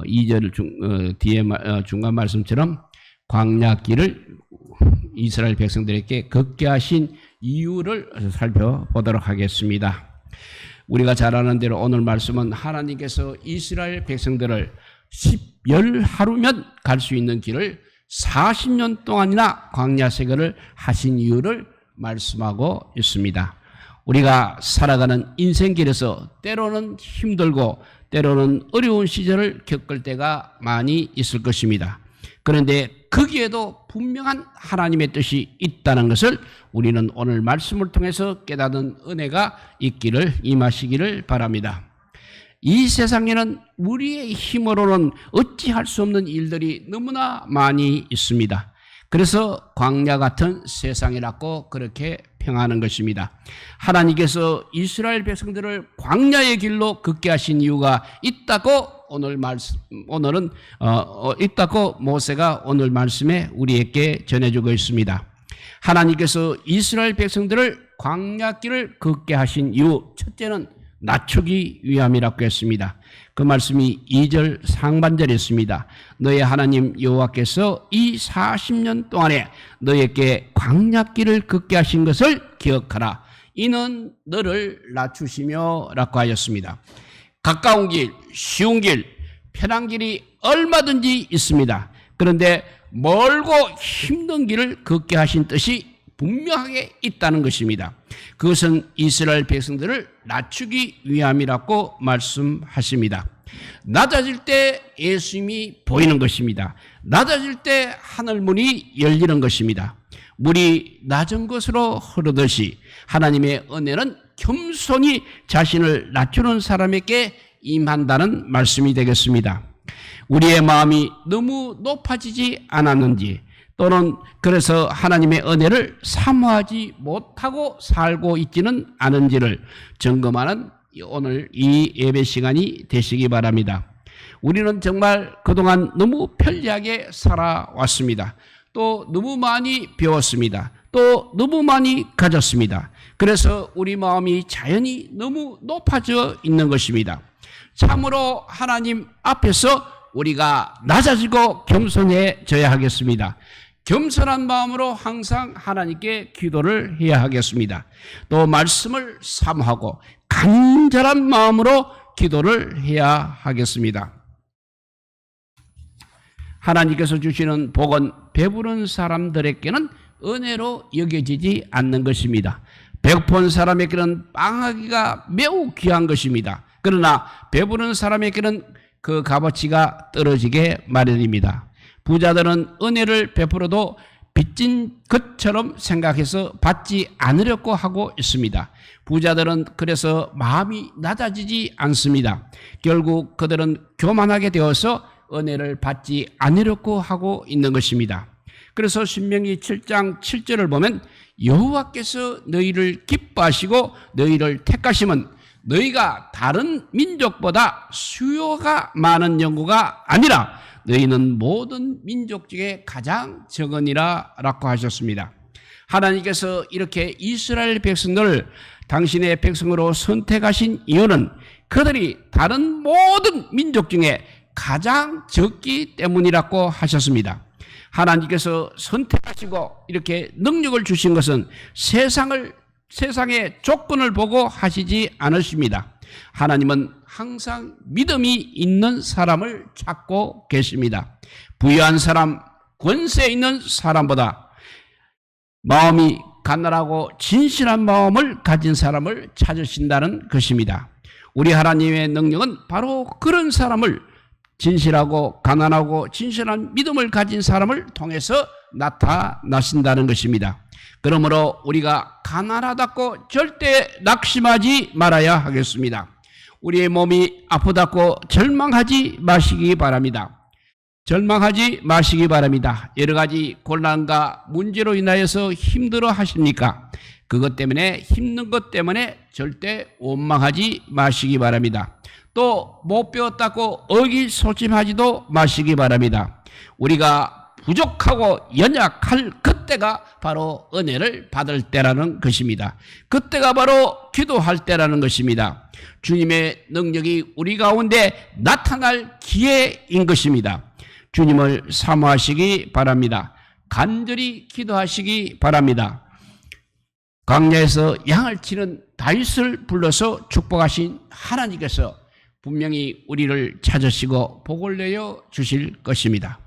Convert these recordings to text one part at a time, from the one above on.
2절 뒤에 중간 말씀처럼 광야길을 이스라엘 백성들에게 걷게 하신 이유를 살펴보도록 하겠습니다. 우리가 잘 아는 대로 오늘 말씀은 하나님께서 이스라엘 백성들을 10하루면 갈 수 있는 길을 40년 동안이나 광야 생활을 하신 이유를 말씀하고 있습니다. 우리가 살아가는 인생길에서 때로는 힘들고 때로는 어려운 시절을 겪을 때가 많이 있을 것입니다. 그런데 거기에도 분명한 하나님의 뜻이 있다는 것을 우리는 오늘 말씀을 통해서 깨닫는 은혜가 있기를 임하시기를 바랍니다. 이 세상에는 우리의 힘으로는 어찌할 수 없는 일들이 너무나 많이 있습니다. 그래서 광야 같은 세상이라고 그렇게 평하는 것입니다. 하나님께서 이스라엘 백성들을 광야의 길로 걷게 하신 이유가 있다고 오늘은 있다고 모세가 오늘 말씀에 우리에게 전해주고 있습니다. 하나님께서 이스라엘 백성들을 광야길을 걷게 하신 이유, 첫째는 낮추기 위함이라고 했습니다. 그 말씀이 2절 상반절에 있습니다. 너의 하나님 여호와께서 이 40년 동안에 너에게 광야길을 걷게 하신 것을 기억하라. 이는 너를 낮추시며 라고 하였습니다. 가까운 길, 쉬운 길, 편한 길이 얼마든지 있습니다. 그런데 멀고 힘든 길을 걷게 하신 뜻이 분명하게 있다는 것입니다. 그것은 이스라엘 백성들을 낮추기 위함이라고 말씀하십니다. 낮아질 때 예수님이 보이는 것입니다. 낮아질 때 하늘문이 열리는 것입니다. 물이 낮은 곳으로 흐르듯이 하나님의 은혜는 겸손히 자신을 낮추는 사람에게 임한다는 말씀이 되겠습니다. 우리의 마음이 너무 높아지지 않았는지 또는 그래서 하나님의 은혜를 사모하지 못하고 살고 있지는 않은지를 점검하는 오늘 이 예배 시간이 되시기 바랍니다. 우리는 정말 그동안 너무 편리하게 살아왔습니다. 또 너무 많이 배웠습니다. 또 너무 많이 가졌습니다. 그래서 우리 마음이 자연히 너무 높아져 있는 것입니다. 참으로 하나님 앞에서 우리가 낮아지고 겸손해져야 하겠습니다. 겸손한 마음으로 항상 하나님께 기도를 해야 하겠습니다. 또 말씀을 사모하고 간절한 마음으로 기도를 해야 하겠습니다. 하나님께서 주시는 복은 배부른 사람들에게는 은혜로 여겨지지 않는 것입니다. 배고픈 사람에게는 빵하기가 매우 귀한 것입니다. 그러나 배부른 사람에게는 그 값어치가 떨어지게 마련입니다. 부자들은 은혜를 베풀어도 빚진 것처럼 생각해서 받지 않으려고 하고 있습니다. 부자들은 그래서 마음이 낮아지지 않습니다. 결국 그들은 교만하게 되어서 은혜를 받지 않으려고 하고 있는 것입니다. 그래서 신명기 7장 7절을 보면 여호와께서 너희를 기뻐하시고 너희를 택하심은 너희가 다른 민족보다 수요가 많은 연고가 아니라 너희는 모든 민족 중에 가장 적으니라 라고 하셨습니다. 하나님께서 이렇게 이스라엘 백성들을 당신의 백성으로 선택하신 이유는 그들이 다른 모든 민족 중에 가장 적기 때문이라고 하셨습니다. 하나님께서 선택하시고 이렇게 능력을 주신 것은 세상의 조건을 보고 하시지 않으십니다. 하나님은 항상 믿음이 있는 사람을 찾고 계십니다. 부유한 사람, 권세 있는 사람보다 마음이 가난하고 진실한 마음을 가진 사람을 찾으신다는 것입니다. 우리 하나님의 능력은 바로 그런 사람을 진실하고 가난하고 진실한 믿음을 가진 사람을 통해서 나타나신다는 것입니다. 그러므로 우리가 가난하다고 절대 낙심하지 말아야 하겠습니다. 우리의 몸이 아프다고 절망하지 마시기 바랍니다. 절망하지 마시기 바랍니다. 여러 가지 곤란과 문제로 인하여서 힘들어 하십니까? 그것 때문에 힘든 것 때문에 절대 원망하지 마시기 바랍니다. 또 못 배웠다고 의기소침하지도 마시기 바랍니다. 우리가 부족하고 연약할 것 그때가 바로 은혜를 받을 때라는 것입니다. 그때가 바로 기도할 때라는 것입니다. 주님의 능력이 우리 가운데 나타날 기회인 것입니다. 주님을 사모하시기 바랍니다. 간절히 기도하시기 바랍니다. 광야에서 양을 치는 다윗을 불러서 축복하신 하나님께서 분명히 우리를 찾으시고 복을 내어 주실 것입니다.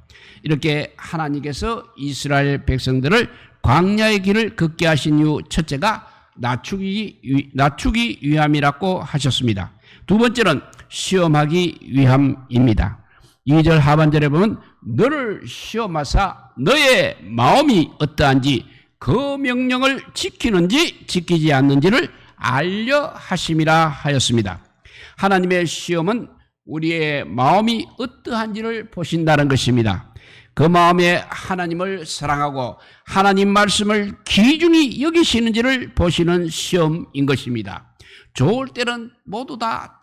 이렇게 하나님께서 이스라엘 백성들을 광야의 길을 걷게 하신 이유 첫째가 낮추기 위함이라고 하셨습니다. 두 번째는 시험하기 위함입니다. 2절 하반절에 보면 너를 시험하사 너의 마음이 어떠한지 그 명령을 지키는지 지키지 않는지를 알려 하심이라 하였습니다. 하나님의 시험은 우리의 마음이 어떠한지를 보신다는 것입니다. 그 마음에 하나님을 사랑하고 하나님 말씀을 귀중히 여기시는지를 보시는 시험인 것입니다. 좋을 때는 모두 다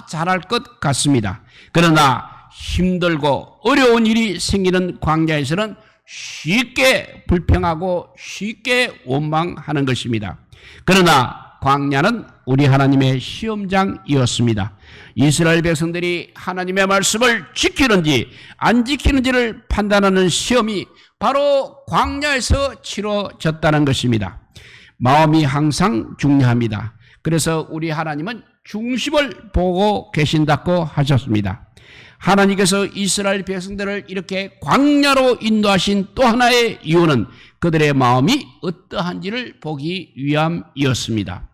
잘할 것 같습니다. 그러나 힘들고 어려운 일이 생기는 광야에서는 쉽게 불평하고 쉽게 원망하는 것입니다. 그러나 광야는 우리 하나님의 시험장이었습니다. 이스라엘 백성들이 하나님의 말씀을 지키는지 안 지키는지를 판단하는 시험이 바로 광야에서 치러졌다는 것입니다. 마음이 항상 중요합니다. 그래서 우리 하나님은 중심을 보고 계신다고 하셨습니다. 하나님께서 이스라엘 백성들을 이렇게 광야로 인도하신 또 하나의 이유는 그들의 마음이 어떠한지를 보기 위함이었습니다.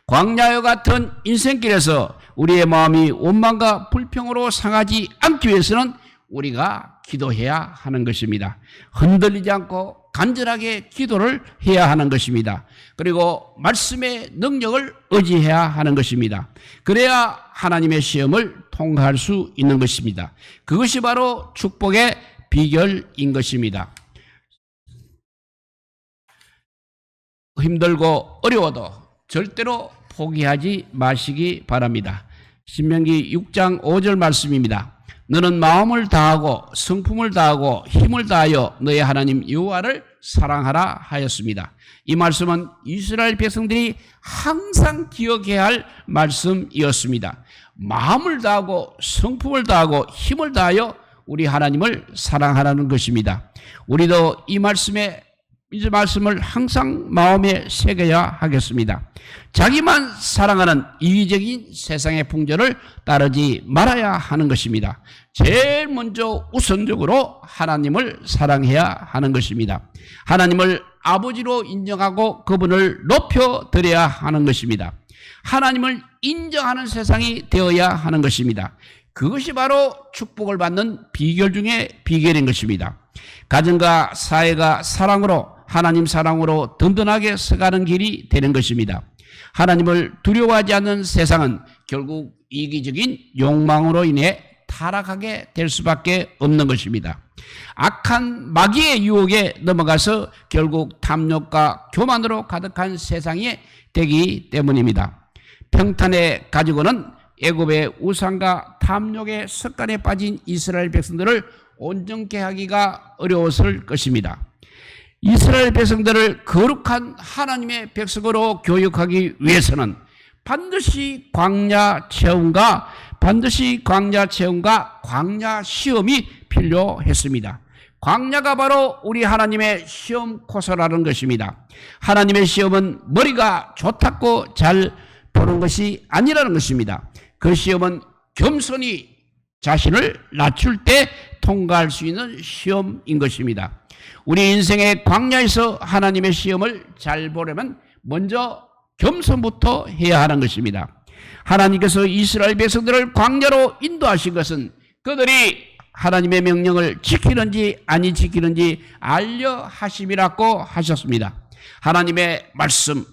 광야와 같은 인생길에서 우리의 마음이 원망과 불평으로 상하지 않기 위해서는 우리가 기도해야 하는 것입니다. 흔들리지 않고 간절하게 기도를 해야 하는 것입니다. 그리고 말씀의 능력을 의지해야 하는 것입니다. 그래야 하나님의 시험을 통과할 수 있는 것입니다. 그것이 바로 축복의 비결인 것입니다. 힘들고 어려워도 절대로 포기하지 마시기 바랍니다. 신명기 6장 5절 말씀입니다. 너는 마음을 다하고 성품을 다하고 힘을 다하여 너의 하나님 여호와를 사랑하라 하였습니다. 이 말씀은 이스라엘 백성들이 항상 기억해야 할 말씀이었습니다. 마음을 다하고 성품을 다하고 힘을 다하여 우리 하나님을 사랑하라는 것입니다. 우리도 이 말씀을 항상 마음에 새겨야 하겠습니다. 자기만 사랑하는 이기적인 세상의 풍조를 따르지 말아야 하는 것입니다. 제일 먼저 우선적으로 하나님을 사랑해야 하는 것입니다. 하나님을 아버지로 인정하고 그분을 높여드려야 하는 것입니다. 하나님을 인정하는 세상이 되어야 하는 것입니다. 그것이 바로 축복을 받는 비결 중에 비결인 것입니다. 가정과 사회가 사랑으로 하나님 사랑으로 든든하게 서가는 길이 되는 것입니다. 하나님을 두려워하지 않는 세상은 결국 이기적인 욕망으로 인해 타락하게 될 수밖에 없는 것입니다. 악한 마귀의 유혹에 넘어가서 결국 탐욕과 교만으로 가득한 세상이 되기 때문입니다. 평탄에 가지고는 애굽의 우상과 탐욕의 습관에 빠진 이스라엘 백성들을 온전케 하기가 어려웠을 것입니다. 이스라엘 백성들을 거룩한 하나님의 백성으로 교육하기 위해서는 반드시 광야 체험과 광야 시험이 필요했습니다. 광야가 바로 우리 하나님의 시험 코스라는 것입니다. 하나님의 시험은 머리가 좋다고 잘 보는 것이 아니라는 것입니다. 그 시험은 겸손히 자신을 낮출 때 통과할 수 있는 시험인 것입니다. 우리 인생의 광야에서 하나님의 시험을 잘 보려면 먼저 겸손부터 해야 하는 것입니다. 하나님께서 이스라엘 백성들을 광야로 인도하신 것은 그들이 하나님의 명령을 지키는지 아니 지키는지 알려 하심이라고 하셨습니다. 하나님의 말씀,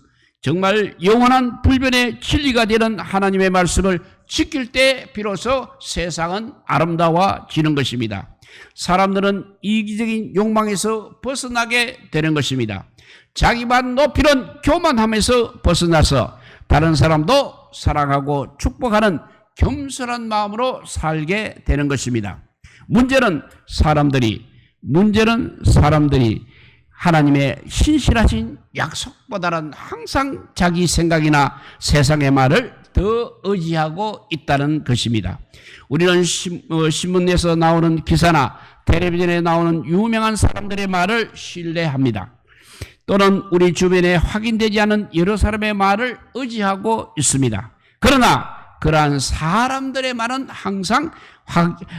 정말 영원한 불변의 진리가 되는 하나님의 말씀을 지킬 때 비로소 세상은 아름다워지는 것입니다. 사람들은 이기적인 욕망에서 벗어나게 되는 것입니다. 자기만 높이는 교만함에서 벗어나서 다른 사람도 사랑하고 축복하는 겸손한 마음으로 살게 되는 것입니다. 문제는 사람들이 하나님의 신실하신 약속보다는 항상 자기 생각이나 세상의 말을 더 의지하고 있다는 것입니다. 우리는 신문에서 나오는 기사나 텔레비전에 나오는 유명한 사람들의 말을 신뢰합니다. 또는 우리 주변에 확인되지 않은 여러 사람의 말을 의지하고 있습니다. 그러나 그러한 사람들의 말은 항상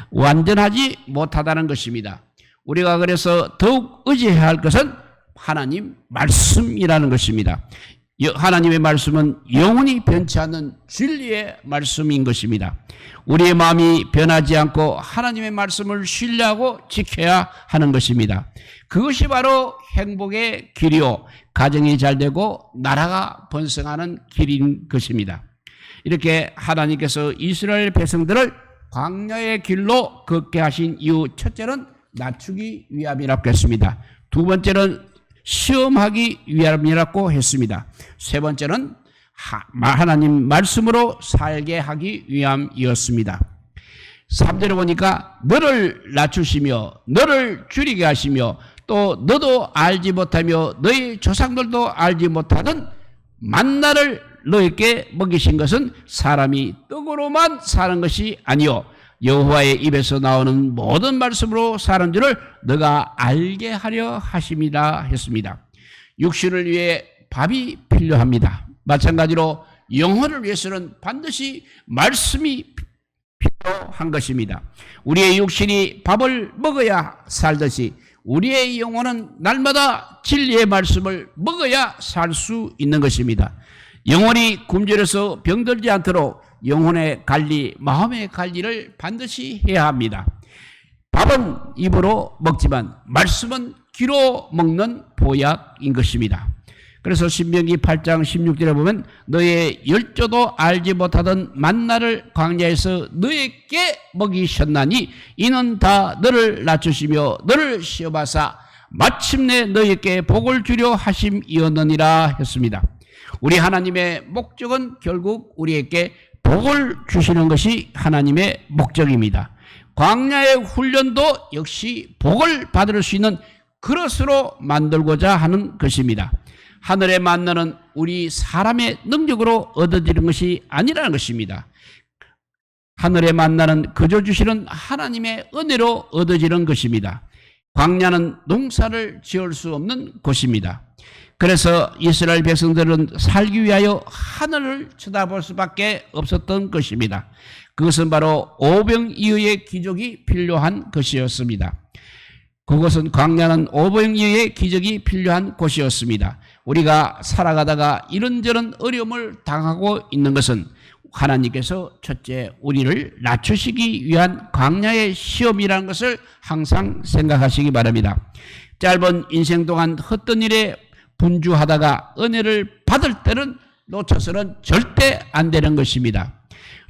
완전하지 못하다는 것입니다. 우리가 그래서 더욱 의지해야 할 것은 하나님 말씀이라는 것입니다. 하나님의 말씀은 영원히 변치 않는 진리의 말씀인 것입니다. 우리의 마음이 변하지 않고 하나님의 말씀을 신뢰하고 지켜야 하는 것입니다. 그것이 바로 행복의 길이요, 가정이 잘되고 나라가 번성하는 길인 것입니다. 이렇게 하나님께서 이스라엘 백성들을 광야의 길로 걷게 하신 이유, 첫째는 낮추기 위함이라고 했습니다. 두 번째는 시험하기 위함이라고 했습니다. 세 번째는 하나님 말씀으로 살게 하기 위함이었습니다. 3절에 보니까 너를 낮추시며 너를 줄이게 하시며 또 너도 알지 못하며 너희 조상들도 알지 못하던 만나를 너에게 먹이신 것은 사람이 떡으로만 사는 것이 아니요 여호와의 입에서 나오는 모든 말씀으로 사는 줄을 너가 알게 하려 하심이라 했습니다. 육신을 위해 밥이 필요합니다. 마찬가지로 영혼을 위해서는 반드시 말씀이 필요한 것입니다. 우리의 육신이 밥을 먹어야 살듯이 우리의 영혼은 날마다 진리의 말씀을 먹어야 살 수 있는 것입니다. 영혼이 굶주려서 병들지 않도록 영혼의 관리, 마음의 관리를 반드시 해야 합니다. 밥은 입으로 먹지만 말씀은 귀로 먹는 보약인 것입니다. 그래서 신명기 8장 16절에 보면 너의 열조도 알지 못하던 만나를 광야에서 너에게 먹이셨나니 이는 다 너를 낮추시며 너를 시험하사 마침내 너에게 복을 주려 하심이었느니라 했습니다. 우리 하나님의 목적은 결국 우리에게 복을 주시는 것이 하나님의 목적입니다. 광야의 훈련도 역시 복을 받을 수 있는 그릇으로 만들고자 하는 것입니다. 하늘의 만나는 우리 사람의 능력으로 얻어지는 것이 아니라는 것입니다. 하늘의 만나는 그저 주시는 하나님의 은혜로 얻어지는 것입니다. 광야는 농사를 지을 수 없는 곳입니다. 그래서 이스라엘 백성들은 살기 위하여 하늘을 쳐다볼 수밖에 없었던 것입니다. 그것은 바로 오병이어의 기적이 필요한 것이었습니다. 그것은 광야는 오병이어의 기적이 필요한 곳이었습니다. 우리가 살아가다가 이런저런 어려움을 당하고 있는 것은 하나님께서 첫째 우리를 낮추시기 위한 광야의 시험이라는 것을 항상 생각하시기 바랍니다. 짧은 인생 동안 헛된 일에 분주하다가 은혜를 받을 때는 놓쳐서는 절대 안 되는 것입니다.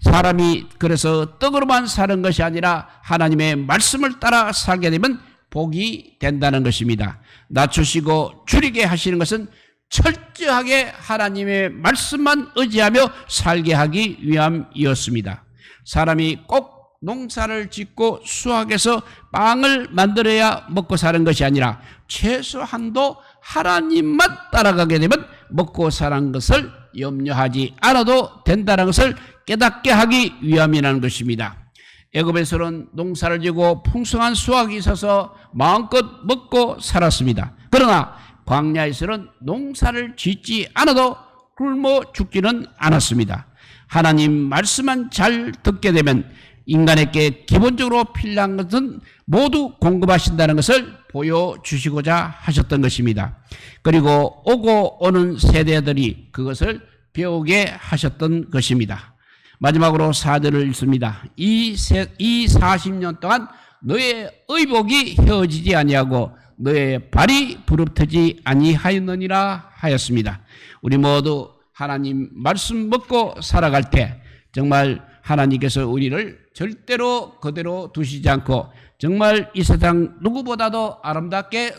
사람이 그래서 떡으로만 사는 것이 아니라 하나님의 말씀을 따라 살게 되면 복이 된다는 것입니다. 낮추시고 줄이게 하시는 것은 철저하게 하나님의 말씀만 의지하며 살게 하기 위함이었습니다. 사람이 꼭 농사를 짓고 수확해서 빵을 만들어야 먹고 사는 것이 아니라 최소한도 하나님만 따라가게 되면 먹고 사는 것을 염려하지 않아도 된다는 것을 깨닫게 하기 위함이라는 것입니다. 애굽에서는 농사를 지고 풍성한 수확이 있어서 마음껏 먹고 살았습니다. 그러나 광야에서는 농사를 짓지 않아도 굶어 죽지는 않았습니다. 하나님 말씀만 잘 듣게 되면 인간에게 기본적으로 필요한 것은 모두 공급하신다는 것을 보여주시고자 하셨던 것입니다. 그리고 오고 오는 세대들이 그것을 배우게 하셨던 것입니다. 마지막으로 4절을 읽습니다. 이 40년 동안 너의 의복이 헤어지지 아니하고 너의 발이 부릅뜨지 아니하였느니라 하였습니다. 우리 모두 하나님 말씀 먹고 살아갈 때 정말 하나님께서 우리를 절대로 그대로 두시지 않고 정말 이 세상 누구보다도 아름답게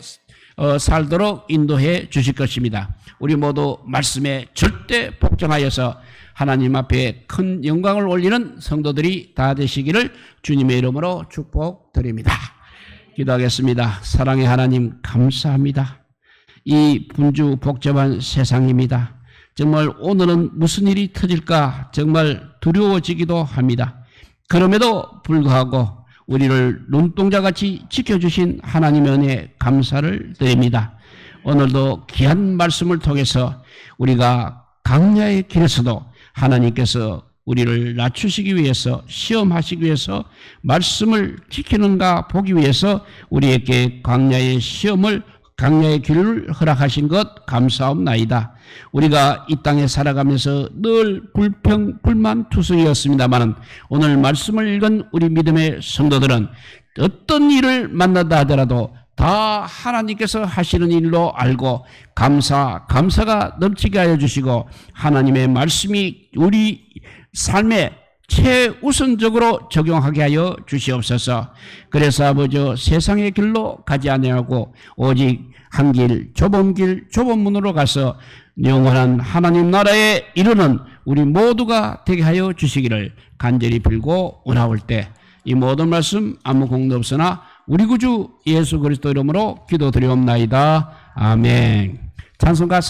살도록 인도해 주실 것입니다. 우리 모두 말씀에 절대 복종하여서 하나님 앞에 큰 영광을 올리는 성도들이 다 되시기를 주님의 이름으로 축복드립니다. 기도하겠습니다. 사랑의 하나님 감사합니다. 이 분주 복잡한 세상입니다. 정말 오늘은 무슨 일이 터질까 정말 두려워지기도 합니다. 그럼에도 불구하고 우리를 눈동자같이 지켜주신 하나님의 은혜에 감사를 드립니다. 오늘도 귀한 말씀을 통해서 우리가 강야의 길에서도 하나님께서 우리를 낮추시기 위해서, 시험하시기 위해서, 말씀을 지키는가 보기 위해서 우리에게 강야의 길을 허락하신 것 감사옵나이다. 우리가 이 땅에 살아가면서 늘 불만투성이었습니다만 오늘 말씀을 읽은 우리 믿음의 성도들은 어떤 일을 만나다 하더라도 다 하나님께서 하시는 일로 알고 감사가 넘치게 하여 주시고 하나님의 말씀이 우리 삶에 최우선적으로 적용하게 하여 주시옵소서. 그래서 아버지 세상의 길로 가지 아니하고 오직 한 길, 좁은 문으로 가서 영원한 하나님 나라에 이르는 우리 모두가 되게 하여 주시기를 간절히 빌고 원하올 때 이 모든 말씀 아무 공도 없으나 우리 구주 예수 그리스도 이름으로 기도드리옵나이다. 아멘. 찬송가